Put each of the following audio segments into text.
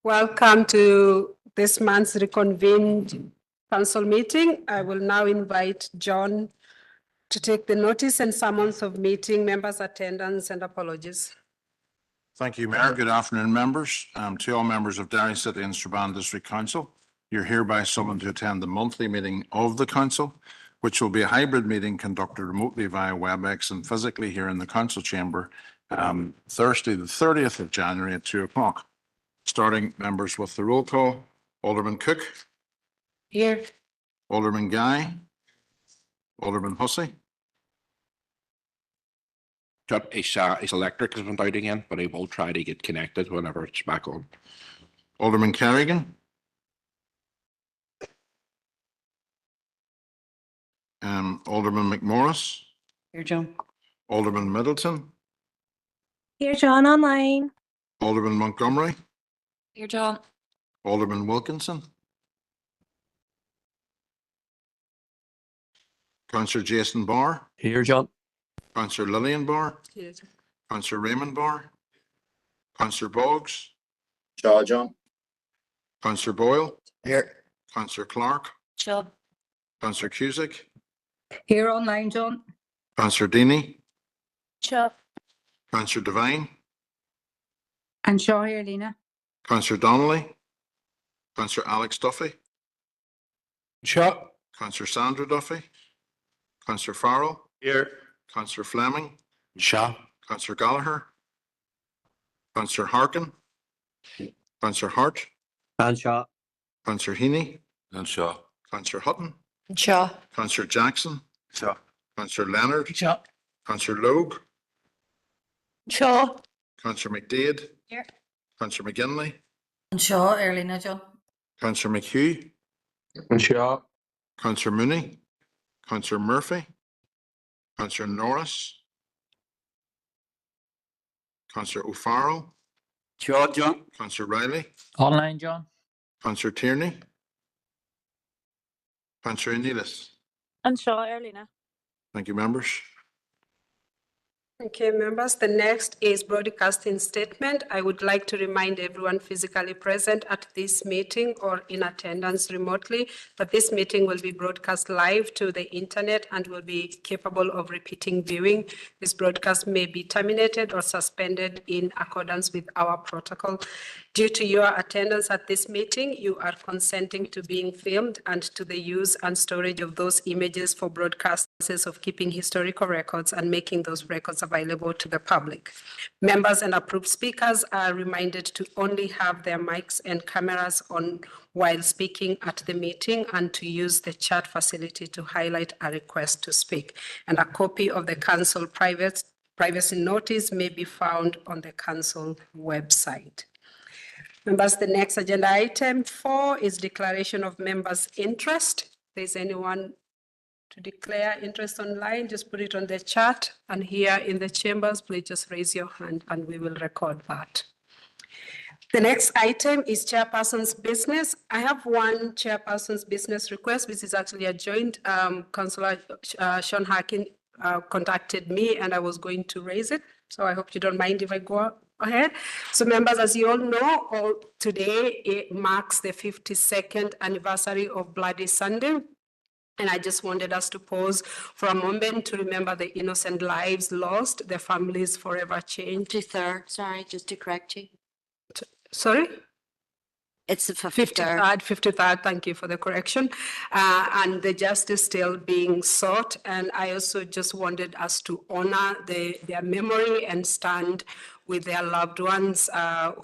Welcome to this month's reconvened council meeting. I will now invite John to take the notice and summons of meeting, members' attendance and apologies. Thank you, Mayor. Good afternoon, members. To all members of Derry City and Strabane District Council, you're hereby summoned to attend the monthly meeting of the council, which will be a hybrid meeting conducted remotely via WebEx and physically here in the council chamber, Thursday, the 30th of January at 2 o'clock. Starting members with the roll call: Alderman Cook. Here. Alderman Guy. Alderman Hussey. His electric has went out again, but I will try to get connected whenever it's back on. Alderman Kerrigan. Alderman McMorris. Here, John. Alderman Middleton. Here, John, online. Alderman Montgomery. Here, John. Alderman Wilkinson. Councillor Jason Barr. Here, John. Councillor Lillian Barr. Here. Councillor Raymond Barr. Councillor Boggs. John. Councillor Boyle. Here. Councillor Clark. John. Councillor Cusick. Here, online, John. Councillor Deeney. Sure. Councillor Devine. And Shaw here, Lena. Councillor Donnelly. Councillor Alex Duffy. Sure. Councillor Sandra Duffy. Councillor Farrell. Here. Councillor Fleming. Shaw. Councillor Gallagher. Councillor Harkin. Councillor Hart. And Shaw. Councillor Heaney. And Shaw. Councillor Hutton. Shaw. Councillor Jackson. Shaw. Councillor Leonard. Shaw. Councillor Logue. Shaw. Councillor McDade. Here. Councillor McGinley. And Shaw, Lena, John. Councillor McHugh. And Shaw. Councillor Mooney. Councillor Murphy. Councillor Norris. Councillor O'Farrell. Shaw, John. Councillor Riley. Online, John. Councillor Tierney. Councillor Neelis. And Shaw, Lena. Thank you, members. Okay, members, the next is broadcasting statement. I would like to remind everyone physically present at this meeting or in attendance remotely that this meeting will be broadcast live to the internet and will be capable of repeating viewing. This broadcast may be terminated or suspended in accordance with our protocol. Due to your attendance at this meeting, you are consenting to being filmed and to the use and storage of those images for broadcast purposes of keeping historical records and making those records available to the public. Members and approved speakers are reminded to only have their mics and cameras on while speaking at the meeting and to use the chat facility to highlight a request to speak. And a copy of the council privacy notice may be found on the council website. Members, the next agenda item 4 is declaration of members' interest. If there's anyone to declare interest online, just put it on the chat. And here in the chambers, please just raise your hand and we will record that. The next item is chairperson's business. I have one chairperson's business request, which is actually a joint. Councillor Sean Harkin contacted me and I was going to raise it. So I hope you don't mind if I go ahead. So members, as you all know, today it marks the 52nd anniversary of Bloody Sunday. And I just wanted us to pause for a moment to remember the innocent lives lost, the families forever changed. 53rd, sorry, just to correct you. Sorry? It's the 53rd. 53rd, thank you for the correction. And the justice still being sought. And I also just wanted us to honor their memory and stand with their loved ones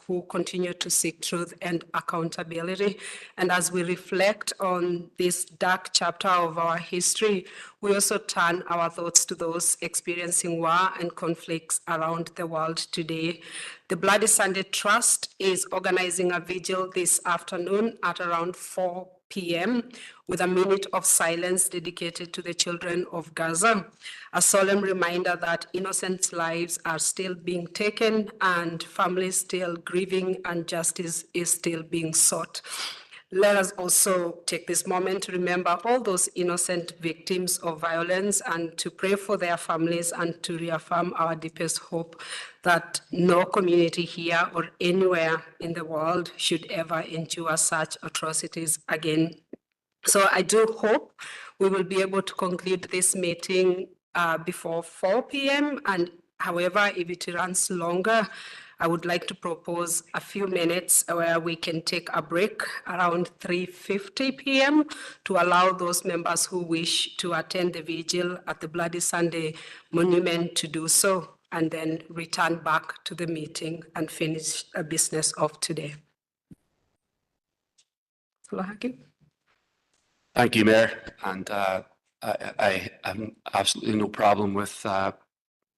who continue to seek truth and accountability. And as we reflect on this dark chapter of our history, we also turn our thoughts to those experiencing war and conflicts around the world today. The Bloody Sunday Trust is organizing a vigil this afternoon at around 4 p.m. with a minute of silence dedicated to the children of Gaza, a solemn reminder that innocent lives are still being taken and families still grieving and justice is still being sought. Let us also take this moment to remember all those innocent victims of violence and to pray for their families and to reaffirm our deepest hope that no community here or anywhere in the world should ever endure such atrocities again. So I do hope we will be able to conclude this meeting before 4 p.m. And however, if it runs longer, I would like to propose a few minutes where we can take a break around 3:50 p.m. to allow those members who wish to attend the vigil at the Bloody Sunday Monument to do so, and then return back to the meeting and finish the business of today. Thank you, Mayor. And I have absolutely no problem with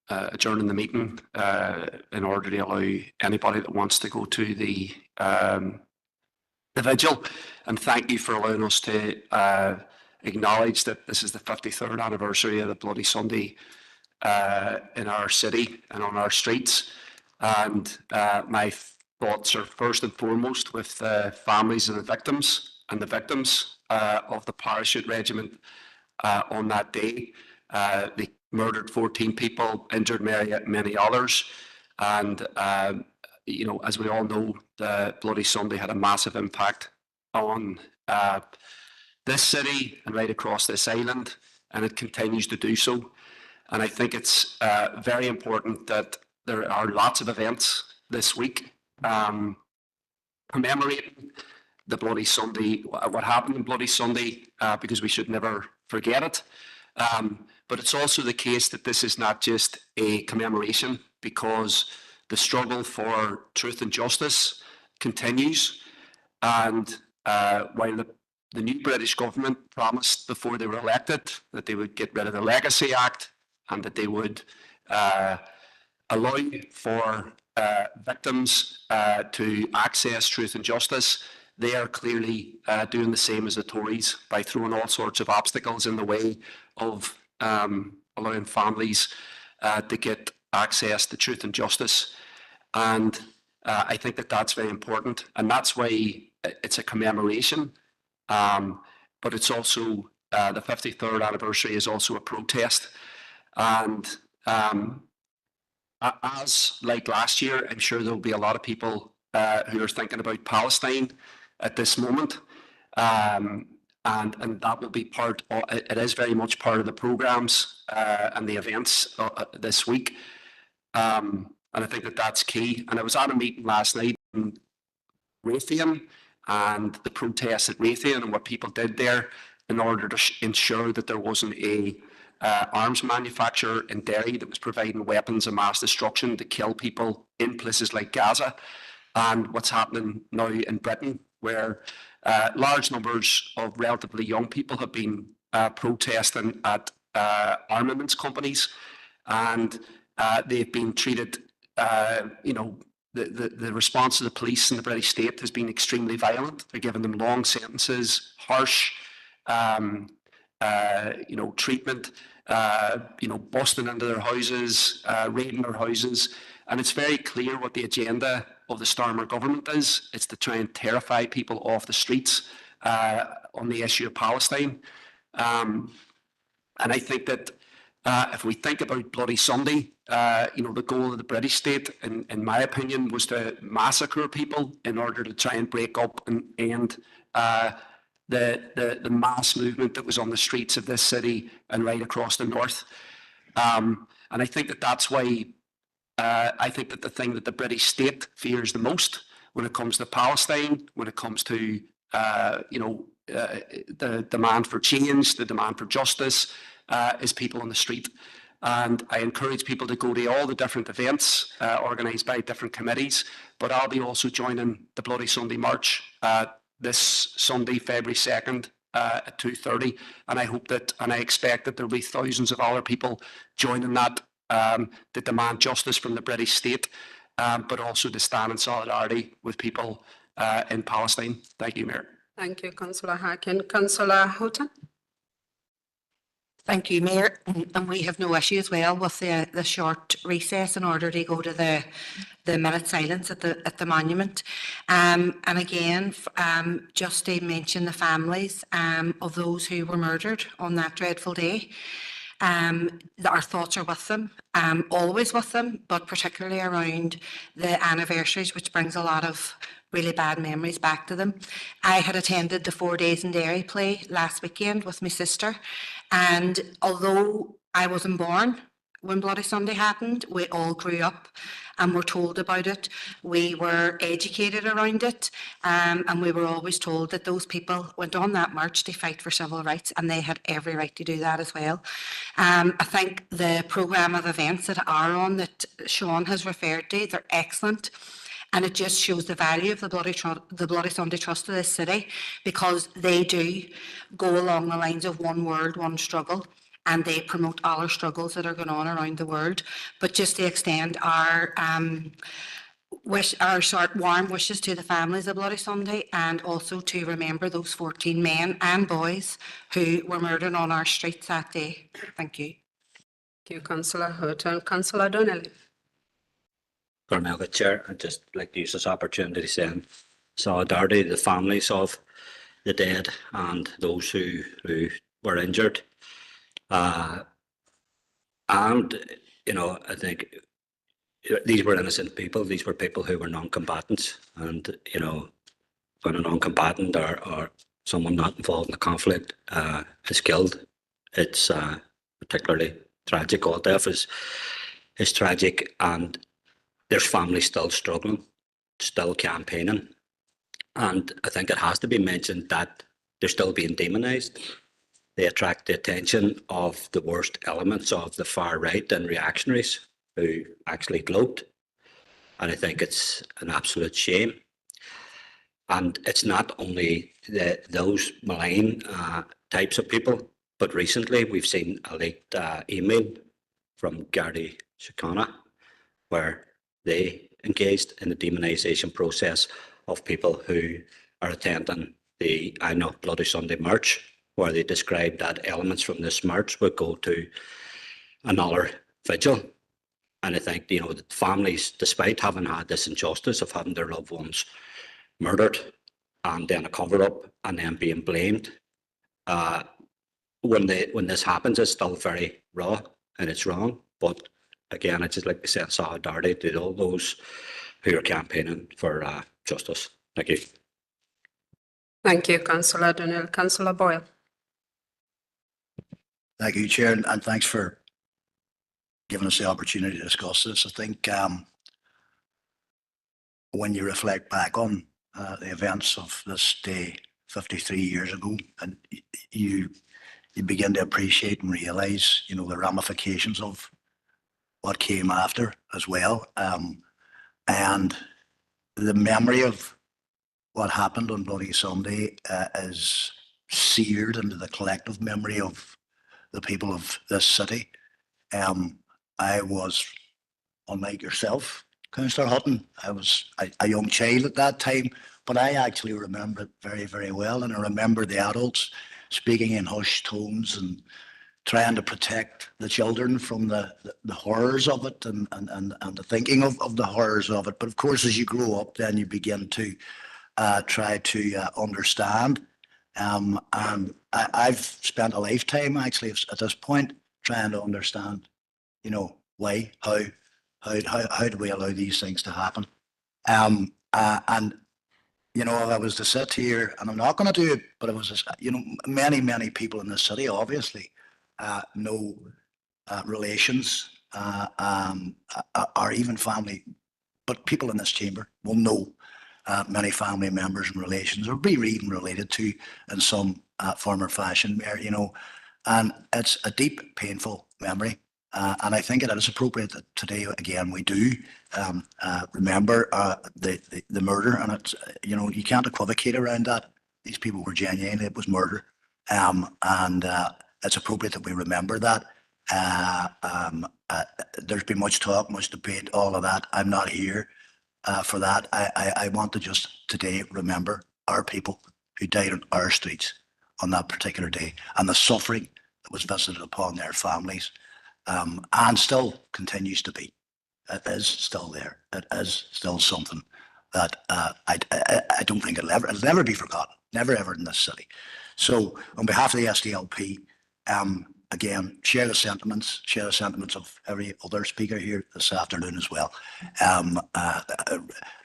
adjourning the meeting in order to allow anybody that wants to go to the vigil. And thank you for allowing us to acknowledge that this is the 53rd anniversary of the Bloody Sunday in our city and on our streets. And my thoughts are first and foremost with the families of the victims and the victims of the parachute regiment on that day. They murdered 14 people, injured many others. And, you know, as we all know, the Bloody Sunday had a massive impact on this city and right across this island, and it continues to do so. And I think it's very important that there are lots of events this week commemorating the Bloody Sunday, what happened on Bloody Sunday, because we should never forget it. But it's also the case that this is not just a commemoration, because the struggle for truth and justice continues. And while the new British government promised before they were elected that they would get rid of the Legacy Act and that they would allow for victims to access truth and justice, they are clearly doing the same as the Tories by throwing all sorts of obstacles in the way of allowing families to get access to truth and justice. And I think that that's very important. And that's why it's a commemoration. But it's also the 53rd anniversary is also a protest. And as like last year, I'm sure there'll be a lot of people who are thinking about Palestine at this moment. And that will be part of, it is very much part of the programs and the events this week. And I think that that's key. And I was at a meeting last night in Raytheon and the protests at Raytheon and what people did there in order to ensure that there wasn't a arms manufacturer in Derry that was providing weapons of mass destruction to kill people in places like Gaza. And what's happening now in Britain, where large numbers of relatively young people have been protesting at armaments companies, and they've been treated, you know, the response of the police and the British state has been extremely violent. They're giving them long sentences, harsh, you know, treatment, you know, busting into their houses, raiding their houses. And it's very clear what the agenda of the Starmer government is. It's to try and terrify people off the streets on the issue of Palestine. And I think that if we think about Bloody Sunday, you know, the goal of the British state, in my opinion, was to massacre people in order to try and break up and end the mass movement that was on the streets of this city and right across the north. And I think that that's why I think that the thing that the British state fears the most when it comes to Palestine, when it comes to you know, the demand for change, the demand for justice, is people on the street. And I encourage people to go to all the different events organised by different committees. But I'll be also joining the Bloody Sunday March this Sunday, February 2nd at 2:30. And I hope that, and I expect that there'll be thousands of other people joining that to demand justice from the British state, but also to stand in solidarity with people in Palestine. Thank you, Mayor. Thank you, Councillor Harkin. Councillor Houghton? Thank you, Mayor. And we have no issue as well with the short recess in order to go to the minute silence at the monument. And again, just to mention the families of those who were murdered on that dreadful day. Our thoughts are with them, always with them, but particularly around the anniversaries, which brings a lot of really bad memories back to them. I had attended the 4 Days in Derry play last weekend with my sister, and although I wasn't born when Bloody Sunday happened, we all grew up and were told about it. We were educated around it, and we were always told that those people went on that march to fight for civil rights, and they had every right to do that as well. I think the programme of events that are on that Sean has referred to, they're excellent. And it just shows the value of the Bloody Sunday Trust of this city, because they do go along the lines of one world, one struggle, and they promote all our struggles that are going on around the world. But just to extend our warm wishes to the families of Bloody Sunday, and also to remember those 14 men and boys who were murdered on our streets that day. Thank you. Thank you, Councillor Houghton. Councillor Donnelly. Good Chair, I'd just like to use this opportunity to send solidarity to the families of the dead and those who were injured. And, you know, I think these were innocent people. These were people who were non-combatants. And, you know, when a non-combatant or someone not involved in the conflict is killed, it's particularly tragic. All death is tragic, and there's families still struggling, still campaigning. And I think it has to be mentioned that they're still being demonised. They attract the attention of the worst elements of the far right and reactionaries who actually gloat. And I think it's an absolute shame. And it's not only those malign types of people, but recently we've seen a leaked email from Gardaí Síochána where they engaged in the demonisation process of people who are attending the I Know Bloody Sunday March, where they described that elements from this march would go to another vigil. And I think, you know, the families, despite having had this injustice of having their loved ones murdered and then a cover-up and then being blamed, when this happens, it's still very raw and it's wrong. But again, I'd just like to send solidarity to all those who are campaigning for justice. Thank you. Thank you, Councillor Donnell. Councillor Boyle. Thank you, Chair, and thanks for giving us the opportunity to discuss this. I think when you reflect back on the events of this day 53 years ago, and you begin to appreciate and realise, you know, the ramifications of what came after as well, and the memory of what happened on Bloody Sunday is seared into the collective memory of the people of this city. I was, unlike yourself, Councillor Hutton, I was a young child at that time, but I actually remember it very, very well. And I remember the adults speaking in hushed tones and trying to protect the children from the horrors of it and the thinking of the horrors of it. But of course, as you grow up, then you begin to try to understand. And I've spent a lifetime actually at this point trying to understand, you know, why, how do we allow these things to happen? And you know, if I was to sit here, and I'm not going to do it, but it was just, you know, many people in this city obviously know relations or even family, but people in this chamber will know many family members and relations, or be even related to in some form or fashion, you know, and it's a deep, painful memory. And I think it is appropriate that today, again, we do remember the murder, and it's, you know, you can't equivocate around that. These people were genuine, it was murder, and it's appropriate that we remember that. There's been much talk, much debate, all of that. I'm not here for that. I want to just today remember our people who died on our streets on that particular day, and the suffering that was visited upon their families, and still continues to be. It is still there. It is still something that I don't think it'll never be forgotten. Never ever in this city. So on behalf of the SDLP, again, share the sentiments of every other speaker here this afternoon as well.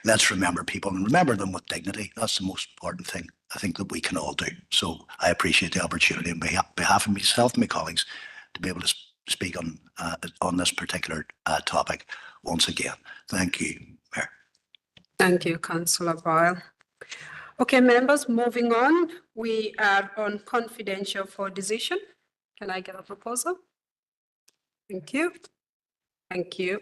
Let's remember people and remember them with dignity. That's the most important thing I think that we can all do. So I appreciate the opportunity on behalf of myself and my colleagues to be able to speak on this particular topic once again. Thank you, Mayor. Thank you, Councillor Boyle. Okay, members, moving on. We are on confidential for decision. Can I get a proposal? Thank you. Thank you.